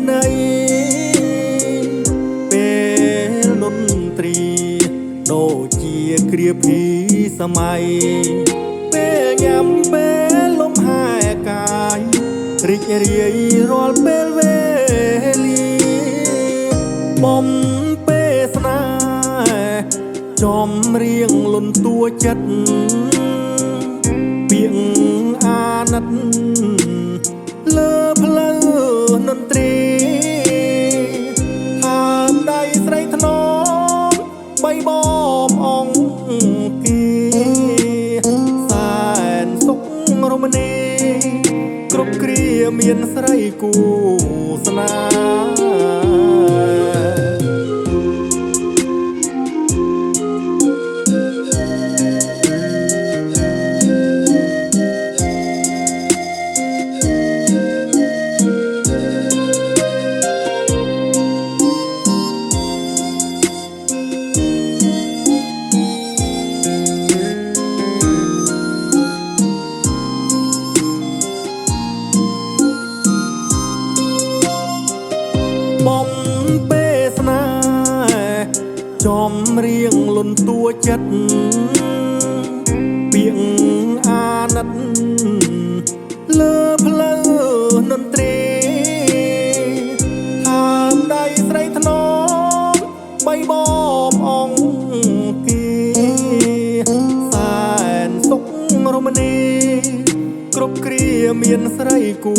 នៃពេលនន្ត្រីដូចជាគ្រាភីសម័យពេលញ៉ាំពេលលំហែកាយរីករាយរាល់ពេលវេលាបំពេលស្នេហ៍ចំរៀងលន់តួចិត្តពីងអាណិតលើផ្លូវនន្ត្រីហើមដៃស្រីថ្នមបីបំអង្គាសែនសុខរមនីគ្រប់គ្រាមានស្រីគូស្នេបំពេលស្នេហ៍ចំរៀងលន់តួចិត្តពីងអាណិតលើផ្លូវនន្ត្រីហើមដៃស្រីថ្នមបីបំអង្គាសែនសុខរមនីគ្រប់គ្រាមានស្រីគូ